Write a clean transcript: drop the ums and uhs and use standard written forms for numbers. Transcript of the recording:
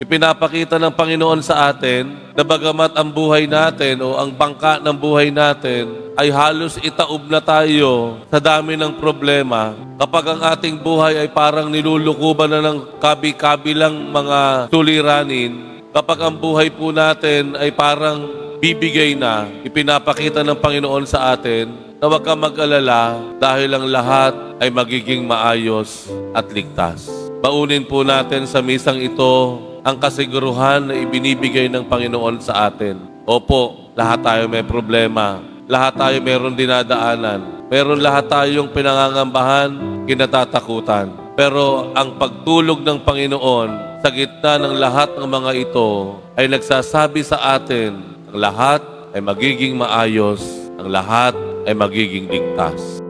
Ipinapakita ng Panginoon sa atin na bagamat ang buhay natin o ang bangka ng buhay natin ay halos itaob na tayo sa dami ng problema, kapag ang ating buhay ay parang nilulukuban na ng kabi-kabilang mga suliranin, kapag ang buhay po natin ay parang bibigay na, ipinapakita ng Panginoon sa atin na huwag kang mag-alala dahil ang lahat ay magiging maayos at ligtas. Baunin po natin sa misang ito ang kasiguruhan na ibinibigay ng Panginoon sa atin. Opo, lahat tayo may problema. Lahat tayo meron dinadaanan. Meron lahat tayong pinangangambahan, kinatatakutan. Pero ang pagtulog ng Panginoon sa gitna ng lahat ng mga ito ay nagsasabi sa atin, ang lahat ay magiging maayos, ang lahat ay magiging ligtas.